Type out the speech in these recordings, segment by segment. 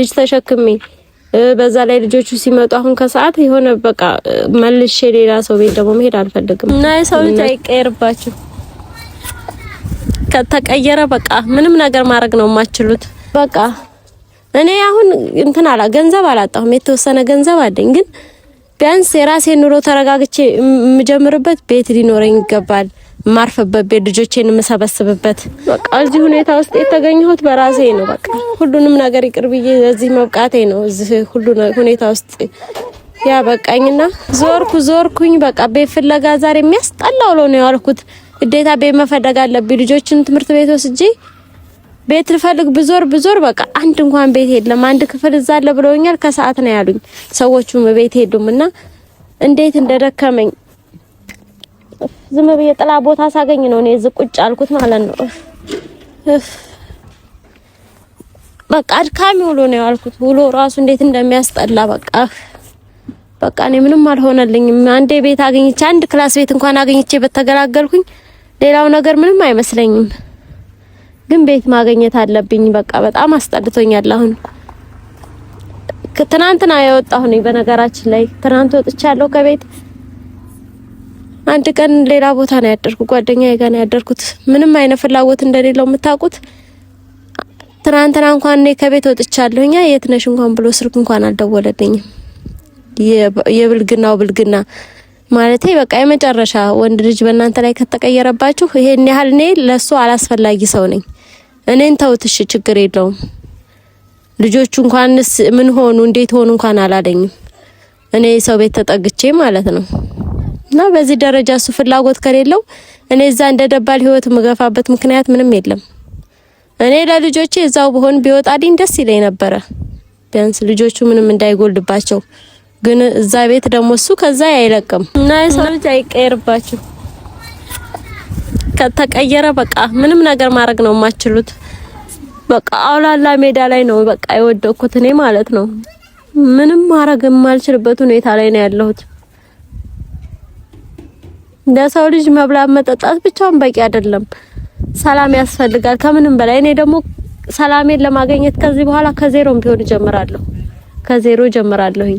ልጅ ተሸክሜ በዛ ላይ ልጆቹ ሲመጡ አሁን ከሰዓት የሆነ በቃ መልሼ ሌላ ሰው ቤት ደግሞ መሄድ አልፈልግም። እና የሰው ልጅ አይቀየርባችሁ። ከተቀየረ በቃ ምንም ነገር ማድረግ ነው የማትችሉት። በቃ እኔ አሁን ገንዘብ አላጣሁም፣ የተወሰነ ገንዘብ አለኝ። ግን ቢያንስ የራሴን ኑሮ ተረጋግቼ የምጀምርበት ቤት ሊኖረኝ ይገባል። ማርፈበት ቤት፣ ልጆቼን የምሰበስብበት። በቃ እዚህ ሁኔታ ውስጥ የተገኘሁት በራሴ ነው። በቃ ሁሉንም ነገር ይቅር ብዬ እዚህ መብቃቴ ነው። እዚህ ሁሉ ሁኔታ ውስጥ ያበቃኝና ዞርኩኝ። በቃ ቤት ፍለጋ ዛሬ የሚያስጠላው ነው ያልኩት። ግዴታ ቤት መፈለግ አለብኝ። ልጆችን ትምህርት ቤት ወስጄ ቤት ልፈልግ ብዞር በቃ አንድ እንኳን ቤት የለም። አንድ ክፍል እዛ አለ ብለውኛል። ከሰዓት ነው ያሉኝ ሰዎቹም ቤት ሄዱምና እንዴት እንደደከመኝ ዝም ብዬ ጥላ ቦታ ሳገኝ ነው እኔ እዚህ ቁጭ አልኩት ማለት ነው። በቃ አድካሚ ውሎ ነው ያልኩት። ውሎ ራሱ እንዴት እንደሚያስጠላ በቃ እኔ ምንም አልሆነልኝም። አንዴ ቤት አገኝቼ አንድ ክላስ ቤት እንኳን አገኝቼ በተገላገልኩኝ ሌላው ነገር ምንም አይመስለኝም። ግን ቤት ማግኘት አለብኝ። በቃ በጣም አስጠልቶኛል። አሁን ትናንትና የወጣሁ ነኝ። በነገራችን ላይ ትናንት ወጥቻለሁ ከቤት። አንድ ቀን ሌላ ቦታ ነው ያደርኩት፣ ጓደኛዬ ጋር ነው ያደርኩት። ምንም አይነት ፍላጎት እንደሌለው የምታውቁት። ትናንትና እንኳን እኔ ከቤት ወጥቻለሁኛ የት ነሽ እንኳን ብሎ ስልክ እንኳን አልደወለልኝም። ብልግና ማለቴ በቃ የመጨረሻ ወንድ ልጅ በእናንተ ላይ ከተቀየረባችሁ ይሄን ያህል እኔ ለሱ አላስፈላጊ ሰው ነኝ። እኔን ተውትሽ፣ ችግር የለውም። ልጆቹ እንኳንስ ምን ሆኑ እንዴት ሆኑ እንኳን አላለኝም። እኔ ሰው ቤት ተጠግቼ ማለት ነው። እና በዚህ ደረጃ እሱ ፍላጎት ከሌለው እኔ እዛ እንደ ደባል ህይወት ምገፋበት ምክንያት ምንም የለም። እኔ ለልጆቼ እዛው በሆን ቢወጣልኝ ደስ ይለኝ ነበረ፣ ቢያንስ ልጆቹ ምንም እንዳይጎልባቸው። ግን እዛ ቤት ደግሞ እሱ ከዛ አይለቅም። እና የሰው ልጅ አይቀየርባችሁ። ከተቀየረ በቃ ምንም ነገር ማድረግ ነው የማትችሉት። በቃ አውላላ ሜዳ ላይ ነው በቃ የወደኩት እኔ ማለት ነው። ምንም ማድረግ የማልችልበት ሁኔታ ላይ ነው ያለሁት። ለሰው ልጅ መብላት መጠጣት ብቻውን በቂ አይደለም፣ ሰላም ያስፈልጋል ከምንም በላይ። እኔ ደግሞ ሰላሜን ለማግኘት ከዚህ በኋላ ከዜሮም ቢሆን ጀምራለሁኝ።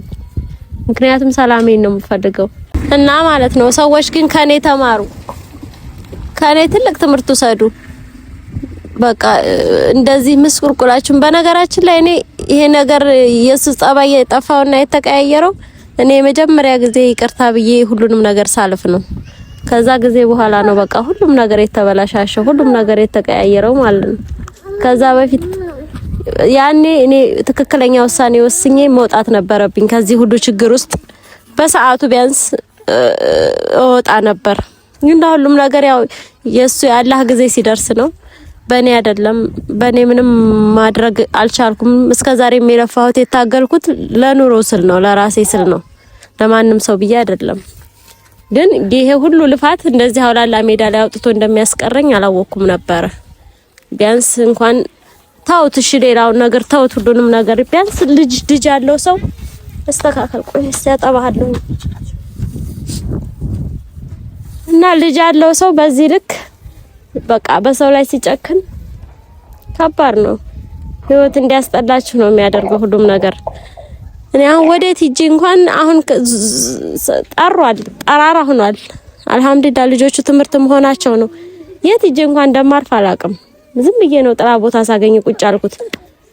ምክንያቱም ሰላሜን ነው የምፈልገው። እና ማለት ነው ሰዎች ግን ከኔ ተማሩ፣ ከኔ ትልቅ ትምህርት ወሰዱ። በቃ እንደዚህ ምስቁልቁላችሁን። በነገራችን ላይ እኔ ይሄ ነገር ኢየሱስ ጸባይ የጠፋውና የተቀያየረው እኔ የመጀመሪያ ጊዜ ይቅርታ ብዬ ሁሉንም ነገር ሳልፍ ነው። ከዛ ጊዜ በኋላ ነው በቃ ሁሉም ነገር የተበላሻሸው፣ ሁሉም ነገር የተቀያየረው ማለት ነው። ከዛ በፊት ያኔ እኔ ትክክለኛ ውሳኔ ወስኜ መውጣት ነበረብኝ ከዚህ ሁሉ ችግር ውስጥ። በሰዓቱ ቢያንስ ወጣ ነበር። ግን ሁሉም ነገር ያው የሱ የአላህ ጊዜ ሲደርስ ነው፣ በእኔ አይደለም። በእኔ ምንም ማድረግ አልቻልኩም። እስከዛሬ የለፋሁት የታገልኩት ለኑሮ ስል ነው፣ ለራሴ ስል ነው፣ ለማንም ሰው ብዬ አይደለም። ግን ይሄ ሁሉ ልፋት እንደዚህ አውላላ ሜዳ ላይ አውጥቶ እንደሚያስቀረኝ አላወኩም ነበር። ቢያንስ እንኳን ታውት እሺ፣ ሌላውን ነገር ታውት፣ ሁሉንም ነገር ቢያንስ ልጅ ያለው ሰው አስተካከል። ቆይ ያጠባሃለሁ እና ልጅ ያለው ሰው በዚህ ልክ በቃ በሰው ላይ ሲጨክን ከባድ ነው። ህይወት እንዲያስጠላችሁ ነው የሚያደርገው ሁሉም ነገር። እኔ አሁን ወዴት ሂጂ እንኳን አሁን ጠራራ ሆኗል። አልሐምዱሊላህ ልጆቹ ትምህርት መሆናቸው ነው። የት ሂጂ እንኳን እንደማርፍ አላውቅም። ዝም ብዬ ነው ጥራ ቦታ ሳገኝ ቁጭ አልኩት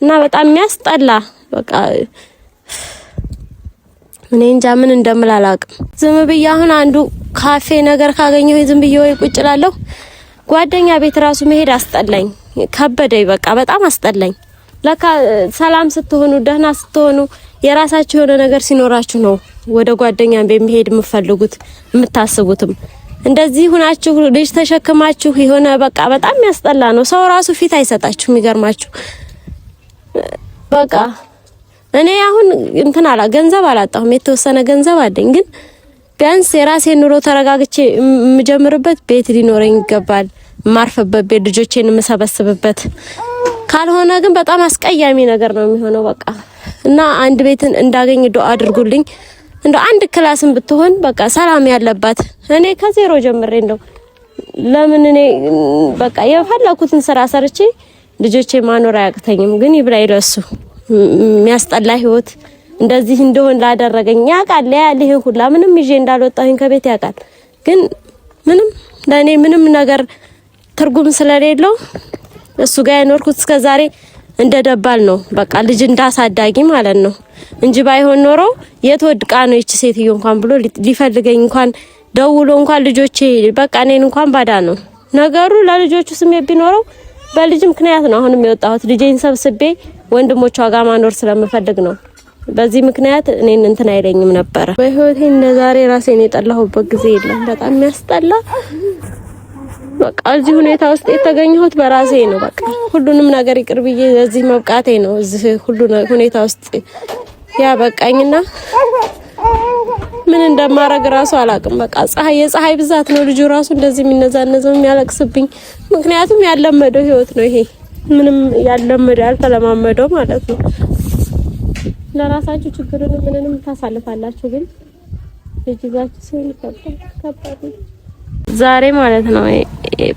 እና በጣም የሚያስጠላ በቃ እኔ እንጃ ምን እንደምል አላውቅም። ዝም ብዬ አሁን አንዱ ካፌ ነገር ካገኘሁ ዝም ብዬ ወይ ቁጭ እላለሁ። ጓደኛ ቤት ራሱ መሄድ አስጠላኝ፣ ከበደኝ፣ በቃ በጣም አስጠላኝ። ለካ ሰላም ስትሆኑ ደህና ስትሆኑ የራሳችሁ የሆነ ነገር ሲኖራችሁ ነው ወደ ጓደኛ ቤት መሄድ የምትፈልጉት የምታስቡትም። እንደዚህ ሁናችሁ ልጅ ተሸክማችሁ የሆነ በቃ በጣም ያስጠላ ነው። ሰው ራሱ ፊት አይሰጣችሁም። የሚገርማችሁ በቃ እኔ አሁን ገንዘብ አላጣሁም፣ የተወሰነ ገንዘብ አለኝ። ግን ቢያንስ የራሴን ኑሮ ተረጋግቼ የምጀምርበት ቤት ሊኖረኝ ይገባል። ማርፈበት ቤት፣ ልጆቼን የምሰበስብበት። ካልሆነ ግን በጣም አስቀያሚ ነገር ነው የሚሆነው በቃ። እና አንድ ቤትን እንዳገኝ ዱአ አድርጉልኝ። እንደው አንድ ክላስን ብትሆን በቃ ሰላም ያለባት። እኔ ከዜሮ ጀምሬ እንደው ለምን እኔ በቃ የፈለኩትን ስራ ሰርቼ ልጆቼ ማኖር አያቅተኝም። ግን ይብላኝ ለሱ የሚያስጠላ ህይወት እንደዚህ እንደሆነ ላደረገኝ ያውቃል። ይሄ ሁላ ምንም ይዤ እንዳልወጣሁኝ ከቤት ያውቃል። ግን ምንም ለኔ ምንም ነገር ትርጉም ስለሌለው እሱ ጋር የኖርኩት እስከዛሬ እንደደባል ነው። በቃ ልጅ እንዳሳዳጊ ማለት ነው እንጂ ባይሆን ኖሮ የት ወድቃ ነው እቺ ሴትዮ እንኳን ብሎ ሊፈልገኝ እንኳን ደውሎ እንኳን ልጆቼ በቃ እኔን እንኳን ባዳ ነው ነገሩ። ለልጆቹ ስሜት ቢኖረው በልጅ ምክንያት ነው አሁንም የወጣሁት። ልጄን ሰብስቤ ወንድሞቿ ጋር ማኖር ስለምፈልግ ነው። በዚህ ምክንያት እኔን እንትን አይለኝም ነበር። በህይወቴ እንደዛሬ ራሴን የጠላሁበት ጊዜ የለም። በጣም የሚያስጠላ በቃ እዚህ ሁኔታ ውስጥ የተገኘሁት በራሴ ነው። በቃ ሁሉንም ነገር ይቅር ብዬ እዚህ መብቃቴ ነው። እዚህ ሁሉ ሁኔታ ውስጥ ያበቃኝና ምን እንደማረግ ራሱ አላቅም። በቃ የፀሐይ ብዛት ነው ልጁ ራሱ እንደዚህ የሚነዛነዘው የሚያለቅስብኝ። ምክንያቱም ያለመደው ህይወት ነው ይሄ። ምንም ያለመደው ያልተለማመደው ማለት ነው። ለራሳችሁ ችግርን ምንንም ታሳልፋላችሁ፣ ግን ልጅ ይዛችሁ ሲል ከባድ ነው። ዛሬ ማለት ነው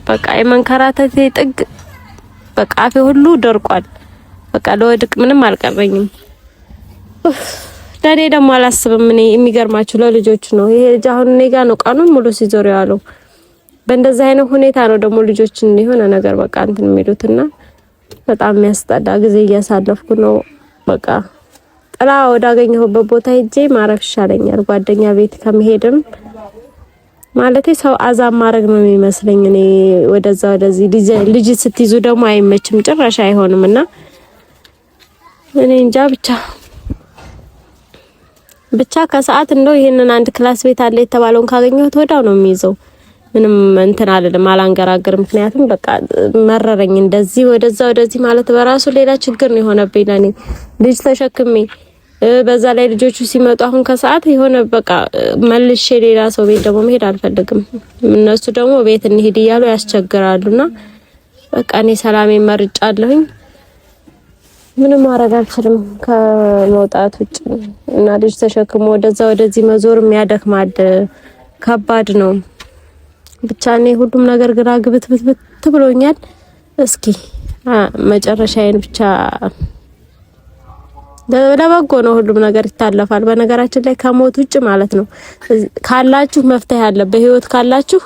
በቃ የመንከራተቴ ጥግ በቃ አፌ ሁሉ ደርቋል። በቃ ለወድቅ ምንም አልቀረኝም። ለኔ ደግሞ አላስብም። እኔ የሚገርማችሁ ለልጆቹ ነው። ይሄ ልጅ አሁን እኔ ጋር ነው ቀኑን ሙሉ ሲዞር ያለው። በእንደዛ አይነት ሁኔታ ነው ደግሞ ልጆችን የሆነ ነገር በቃ እንትን የሚሉትና በጣም የሚያስጠላ ጊዜ እያሳለፍኩ ነው። በቃ ጥላ ወዳገኘሁበት ቦታ ሄጄ ማረፍ ይሻለኛል ጓደኛ ቤት ከመሄድም ማለቴ ሰው አዛም ማድረግ ነው የሚመስለኝ። እኔ ወደዛ ወደዚህ ልጅ ስትይዙ ደግሞ አይመችም ጭራሽ አይሆንምና እኔ እንጃ ብቻ ከሰዓት እንደው ይሄንን አንድ ክላስ ቤት አለ የተባለውን ካገኘሁት ወዳው ነው የሚይዘው። ምንም እንትን አይደለም አላንገራግርም። ምክንያቱም በቃ መረረኝ እንደዚህ ወደዛ ወደዚህ ማለት በራሱ ሌላ ችግር ነው የሆነብኝ ለኔ ልጅ ተሸክሜ በዛ ላይ ልጆቹ ሲመጡ አሁን ከሰዓት የሆነ በቃ መልሼ ሌላ ሰው ቤት ደግሞ መሄድ አልፈልግም። እነሱ ደግሞ ቤት እንሂድ እያሉ ያስቸግራሉና በቃ እኔ ሰላሜን መርጫለሁኝ። ምንም ማድረግ አልችልም ከመውጣት ውጭ እና ልጅ ተሸክሞ ወደዛ ወደዚህ መዞርም ያደክማል፣ ከባድ ነው። ብቻ እኔ ሁሉም ነገር ግራ ግብት ብሎኛል። እስኪ መጨረሻዬን ብቻ ለበጎ ነው። ሁሉም ነገር ይታለፋል። በነገራችን ላይ ከሞት ውጭ ማለት ነው ካላችሁ መፍትሄ አለ። በህይወት ካላችሁ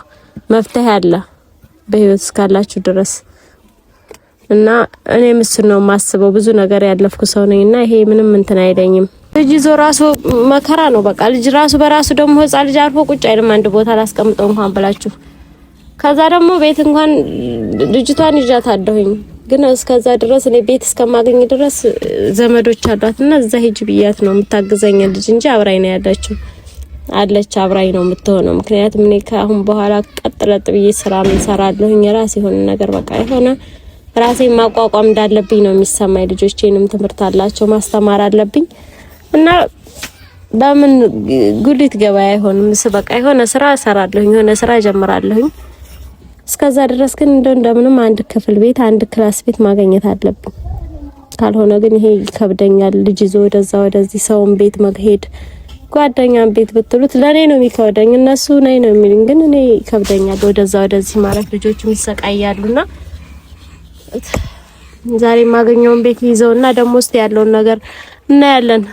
መፍትሄ አለ በህይወት እስካላችሁ ድረስ እና እኔ ምስል ነው ማስበው። ብዙ ነገር ያለፍኩ ሰው ነኝና ይሄ ምንም እንትን አይለኝም። ልጅ ይዞ ራሱ መከራ ነው። በቃ ልጅ ራሱ በራሱ ደግሞ ህፃን ልጅ አልፎ ቁጭ አይልም አንድ ቦታ ላስቀምጠው እንኳን ብላችሁ። ከዛ ደግሞ ቤት እንኳን ልጅቷን ይዣታለሁኝ፣ ግን እስከዛ ድረስ እኔ ቤት እስከማገኝ ድረስ ዘመዶች አሏትና እዛ ሂጅ ብያት ነው የምታግዘኝ ልጅ እንጂ አብራኝ ነው ያለችው አለች አብራኝ ነው የምትሆነው። ምክንያቱም እኔ ከአሁን በኋላ ቀጥለጥ ብዬ ስራ ምን ሰራለሁኝ ራሴ የሆነ ነገር በቃ የሆነ ራሴን ማቋቋም እንዳለብኝ ነው የሚሰማኝ። ልጆቼንም ትምህርት አላቸው ማስተማር አለብኝ እና ለምን ጉሊት ገበያ አይሆንም? በቃ የሆነ ስራ እሰራለሁኝ፣ የሆነ ስራ ጀምራለሁኝ። እስከዛ ድረስ ግን እንደምንም አንድ ክፍል ቤት አንድ ክላስ ቤት ማግኘት አለብኝ። ካልሆነ ግን ይሄ ይከብደኛል። ልጅ ይዞ ወደዛ ወደዚህ ሰውን ቤት መሄድ ጓደኛም ቤት ብትሉት ለኔ ነው የሚከብደኝ። እነሱ ነኝ ነው የሚሉኝ፣ ግን እኔ ይከብደኛል ወደዛ ወደዚህ ማለት። ልጆቹም ይሰቃያሉና ዛሬ ማገኘውን ቤት ይዘውና ደግሞ እስቲ ያለውን ነገር እናያለን።